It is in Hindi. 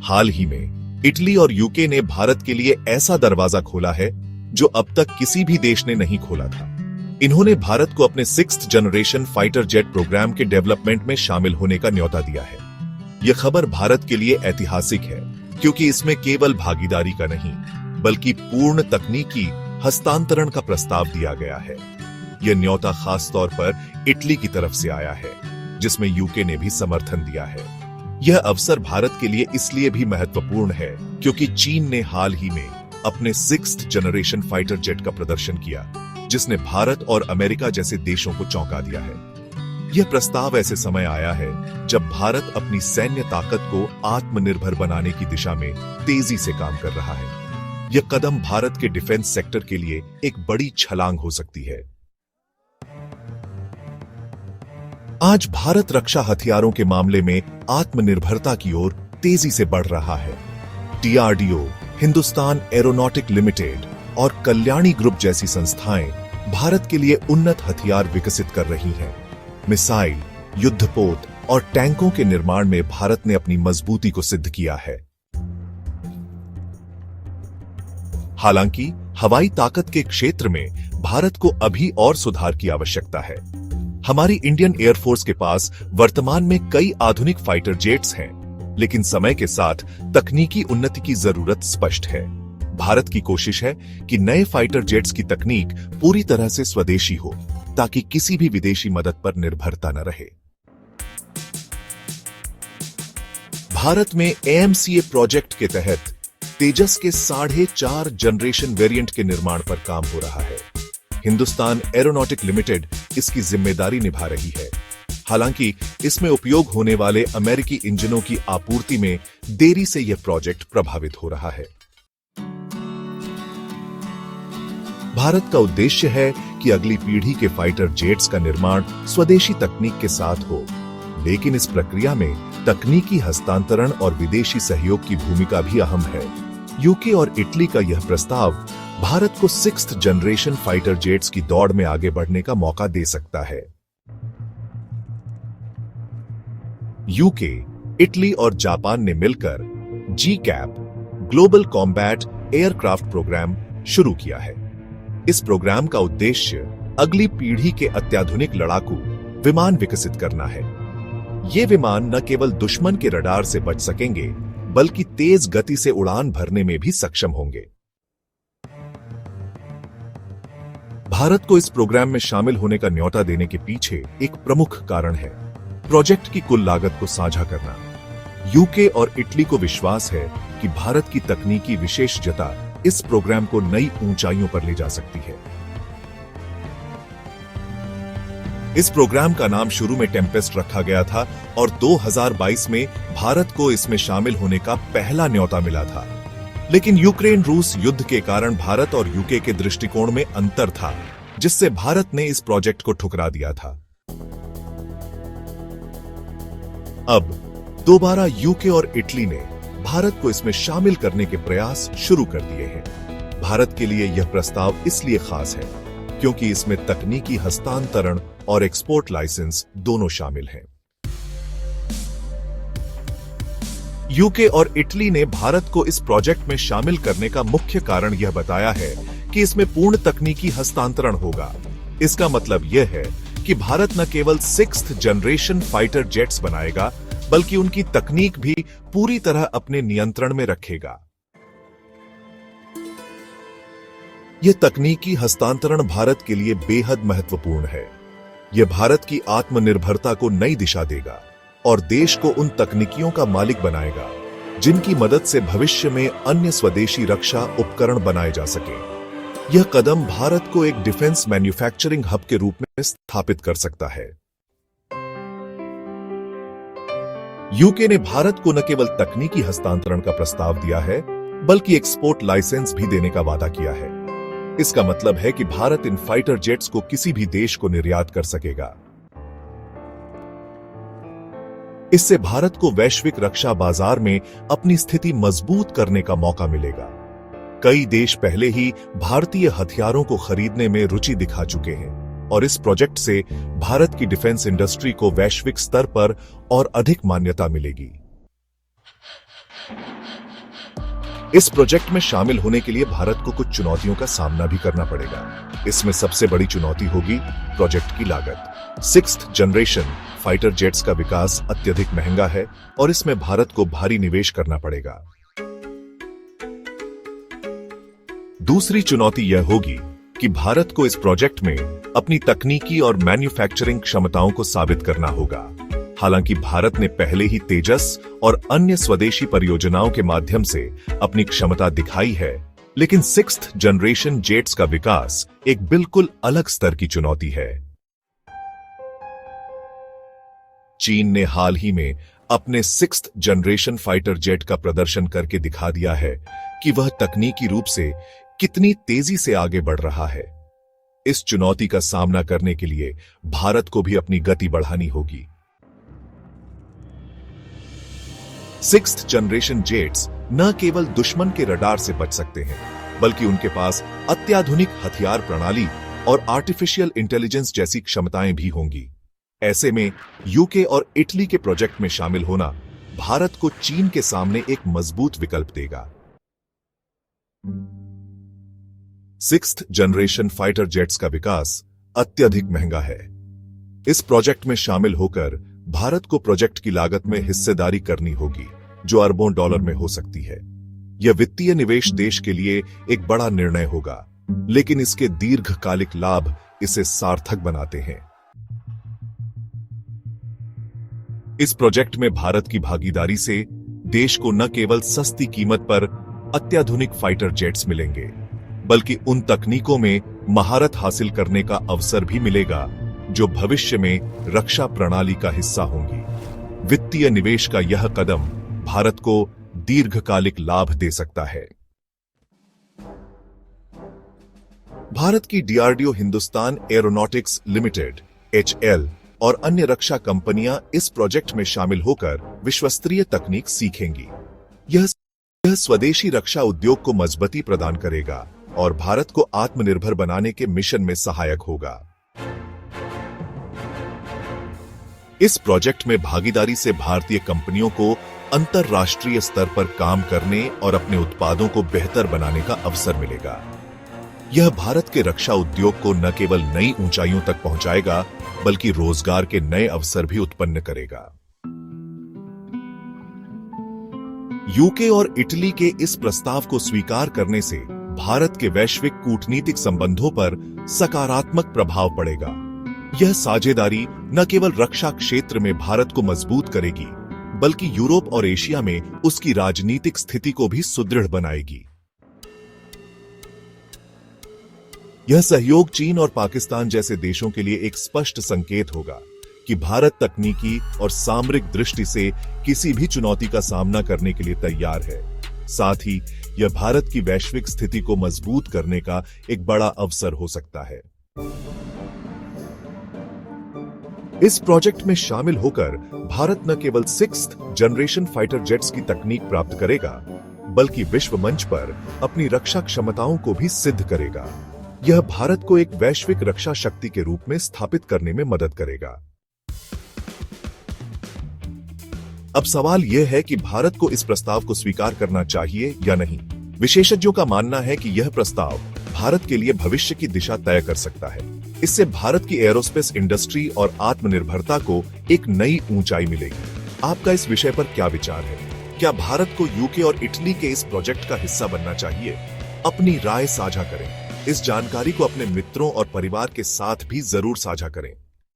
हाल ही में इटली और यूके ने भारत के लिए ऐसा दरवाजा खोला है जो अब तक किसी भी देश ने नहीं खोला था। इन्होंने भारत को अपने 6th generation fighter jet program के डेवलपमेंट में शामिल होने का न्योता दिया है। यह खबर भारत के लिए ऐतिहासिक है क्योंकि इसमें केवल भागीदारी का नहीं बल्कि पूर्ण तकनीकी हस्तांतरण का प्रस्ताव दिया गया है। यह न्योता खास तौर पर इटली की तरफ से आया है जिसमें यूके ने भी समर्थन दिया है। यह अवसर भारत के लिए इसलिए भी महत्वपूर्ण है क्योंकि चीन ने हाल ही में अपने 6th जनरेशन फाइटर जेट का प्रदर्शन किया जिसने भारत और अमेरिका जैसे देशों को चौंका दिया है। यह प्रस्ताव ऐसे समय आया है जब भारत अपनी सैन्य ताकत को आत्मनिर्भर बनाने की दिशा में तेजी से काम कर रहा है। यह कदम भारत के डिफेंस सेक्टर के लिए एक बड़ी छलांग हो सकती है। आज भारत रक्षा हथियारों के मामले में आत्मनिर्भरता की ओर तेजी से बढ़ रहा है। DRDO, हिंदुस्तान एरोनॉटिक लिमिटेड और कल्याणी ग्रुप जैसी संस्थाएं भारत के लिए उन्नत हथियार विकसित कर रही हैं। मिसाइल, युद्धपोत और टैंकों के निर्माण में भारत ने अपनी मजबूती को सिद्ध किया है। हालांकि हवाई ताकत के क्षेत्र में भारत को अभी और सुधार की आवश्यकता है। हमारी इंडियन एयरफोर्स के पास वर्तमान में कई आधुनिक फाइटर जेट्स हैं, लेकिन समय के साथ तकनीकी उन्नति की जरूरत स्पष्ट है। भारत की कोशिश है कि नए फाइटर जेट्स की तकनीक पूरी तरह से स्वदेशी हो ताकि किसी भी विदेशी मदद पर निर्भरता न रहे। भारत में AMCA प्रोजेक्ट के तहत तेजस के 4.5 जनरेशन वेरिएंट के निर्माण पर काम हो रहा है। हिंदुस्तान एरोनॉटिक लिमिटेड इसकी जिम्मेदारी निभा रही है। हालांकि इसमें उपयोग होने वाले अमेरिकी इंजनों की आपूर्ति में देरी से यह प्रोजेक्ट प्रभावित हो रहा है। भारत का उद्देश्य है कि अगली पीढ़ी के फाइटर जेट्स का निर्माण स्वदेशी तकनीक के साथ हो, लेकिन इस प्रक्रिया में तकनीकी हस्तांतरण और विदेशी सहयोग की भूमिका भी अहम है। यूके और इटली का यह प्रस्ताव भारत को 6th जनरेशन फाइटर जेट्स की दौड़ में आगे बढ़ने का मौका दे सकता है। यूके, इटली और जापान ने मिलकर GCAP global combat aircraft program शुरू किया है। इस प्रोग्राम का उद्देश्य अगली पीढ़ी के अत्याधुनिक लड़ाकू विमान विकसित करना है। ये विमान न केवल दुश्मन के रडार से बच सकेंगे बल्कि तेज गति से उड़ान भरने में भी सक्षम होंगे। भारत को इस प्रोग्राम में शामिल होने का न्योता देने के पीछे एक प्रमुख कारण है प्रोजेक्ट की कुल लागत को साझा करना। यूके और इटली को विश्वास है कि भारत की तकनीकी विशेषज्ञता इस प्रोग्राम को नई ऊंचाइयों पर ले जा सकती है। इस प्रोग्राम का नाम शुरू में टेम्पेस्ट रखा गया था और 2022 में भारत को इसमें शामिल होने का पहला न्योता मिला था। लेकिन यूक्रेन रूस युद्ध के कारण भारत और यूके के दृष्टिकोण में अंतर था, जिससे भारत ने इस प्रोजेक्ट को ठुकरा दिया था। अब दोबारा यूके और इटली ने भारत को इसमें शामिल करने के प्रयास शुरू कर दिए हैं। भारत के लिए यह प्रस्ताव इसलिए खास है क्योंकि इसमें तकनीकी हस्तांतरण और एक्सपोर्ट लाइसेंस दोनों शामिल हैं। यूके और इटली ने भारत को इस प्रोजेक्ट में शामिल करने का मुख्य कारण यह बताया है कि इसमें पूर्ण तकनीकी हस्तांतरण होगा। इसका मतलब यह है कि भारत न केवल 6th जनरेशन फाइटर जेट्स बनाएगा बल्कि उनकी तकनीक भी पूरी तरह अपने नियंत्रण में रखेगा। यह तकनीकी हस्तांतरण भारत के लिए बेहद महत्वपूर्ण है। यह भारत की आत्मनिर्भरता को नई दिशा देगा और देश को उन तकनीकियों का मालिक बनाएगा जिनकी मदद से भविष्य में अन्य स्वदेशी रक्षा उपकरण बनाए जा सके। यह कदम भारत को एक डिफेंस मैन्युफैक्चरिंग हब के रूप में स्थापित कर सकता है। यूके ने भारत को न केवल तकनीकी हस्तांतरण का प्रस्ताव दिया है बल्कि एक्सपोर्ट लाइसेंस भी देने का वादा किया है। इसका मतलब है कि भारत इन फाइटर जेट्स को किसी भी देश को निर्यात कर सकेगा। इससे भारत को वैश्विक रक्षा बाजार में अपनी स्थिति मजबूत करने का मौका मिलेगा। कई देश पहले ही भारतीय हथियारों को खरीदने में रुचि दिखा चुके हैं और इस प्रोजेक्ट से भारत की डिफेंस इंडस्ट्री को वैश्विक स्तर पर और अधिक मान्यता मिलेगी। इस प्रोजेक्ट में शामिल होने के लिए भारत को कुछ चुनौतियों का सामना भी करना पड़ेगा। इसमें सबसे बड़ी चुनौती होगी प्रोजेक्ट की लागत। 6th जनरेशन फाइटर जेट्स का विकास अत्यधिक महंगा है और इसमें भारत को भारी निवेश करना पड़ेगा। दूसरी चुनौती यह होगी कि भारत को इस प्रोजेक्ट में अपनी तकनीकी और मैन्युफैक्चरिंग क्षमताओं को साबित करना होगा। हालांकि भारत ने पहले ही तेजस और अन्य स्वदेशी परियोजनाओं के माध्यम से अपनी क्षमता दिखाई है, लेकिन 6th जनरेशन जेट्स का विकास एक बिल्कुल अलग स्तर की चुनौती है। चीन ने हाल ही में अपने 6th जनरेशन फाइटर जेट का प्रदर्शन करके दिखा दिया है कि वह तकनीकी रूप से कितनी तेजी से आगे बढ़ रहा है। इस चुनौती का सामना करने के लिए भारत को भी अपनी गति बढ़ानी होगी। 6th जनरेशन जेट्स न केवल दुश्मन के रडार से बच सकते हैं, बल्कि उनके पास अत्याधुनिक हथियार प्रणाली और आर्टिफिशियल इंटेलिजेंस जैसी क्षमताएं भी होंगी। ऐसे में यूके और इटली के प्रोजेक्ट में शामिल होना भारत को चीन के सामने एक मजबूत विकल्प देगा। 6th जनरेशन फाइटर जेट्स का विकास अत्यधिक महंगा है। इस प्रोजेक्ट में शामिल होकर भारत को प्रोजेक्ट की लागत में हिस्सेदारी करनी होगी, जो अरबों डॉलर में हो सकती है। यह वित्तीय निवेश देश के लिए एक बड़ा निर्णय होगा, लेकिन इसके दीर्घकालिक लाभ इसे सार्थक बनाते हैं। इस प्रोजेक्ट में भारत की भागीदारी से देश को न केवल सस्ती कीमत पर अत्याधुनिक फाइटर जेट्स मिलेंगे, बल्कि उन तकनीकों में महारत हासिल करने का अवसर भी मिलेगा जो भविष्य में रक्षा प्रणाली का हिस्सा होंगी। वित्तीय निवेश का यह कदम भारत को दीर्घकालिक लाभ दे सकता है। भारत की DRDO Hindustan aeronautics limited HAL और अन्य रक्षा कंपनियां इस प्रोजेक्ट में शामिल होकर विश्वस्तरीय तकनीक सीखेंगी। यह स्वदेशी रक्षा उद्योग को मजबूती प्रदान करेगा और भारत को आत्मनिर्भर बनाने के मिशन में सहायक होगा। इस प्रोजेक्ट में भागीदारी से भारतीय कंपनियों को अंतरराष्ट्रीय स्तर पर काम करने और अपने उत्पादों को बेहतर बनाने का अवसर मिलेगा। यह भारत के रक्षा उद्योग को न केवल नई ऊंचाइयों तक पहुंचाएगा, बल्कि रोजगार के नए अवसर भी उत्पन्न करेगा। यूके और इटली के इस प्रस्ताव को स्वीकार करने से भारत के वैश्विक कूटनीतिक संबंधों पर सकारात्मक प्रभाव पड़ेगा। यह साझेदारी न केवल रक्षा क्षेत्र में भारत को मजबूत करेगी, बल्कि यूरोप और एशिया में उसकी राजनीतिक स्थिति को भी सुदृढ़ बनाएगी। यह सहयोग चीन और पाकिस्तान जैसे देशों के लिए एक स्पष्ट संकेत होगा कि भारत तकनीकी और सामरिक दृष्टि से किसी भी चुनौती का सामना करने के लिए तैयार है। साथ ही यह भारत की वैश्विक स्थिति को मजबूत करने का एक बड़ा अवसर हो सकता है। इस प्रोजेक्ट में शामिल होकर भारत न केवल 6th जनरेशन फाइटर जेट्स की तकनीक प्राप्त करेगा, बल्कि विश्व मंच पर अपनी रक्षा क्षमताओं को भी सिद्ध करेगा। यह भारत को एक वैश्विक रक्षा शक्ति के रूप में स्थापित करने में मदद करेगा। अब सवाल यह है कि भारत को इस प्रस्ताव को स्वीकार करना चाहिए या नहीं। विशेषज्ञों का मानना है कि यह प्रस्ताव भारत के लिए भविष्य की दिशा तय कर सकता है। इससे भारत की एरोस्पेस इंडस्ट्री और आत्मनिर्भरता को एक नई ऊंचाई मिलेगी। आपका इस विषय पर क्या विचार है? क्या भारत को यूके और इटली के इस प्रोजेक्ट का हिस्सा बनना चाहिए? अपनी राय साझा करें। इस जानकारी को अपने मित्रों और परिवार के साथ भी जरूर साझा करें।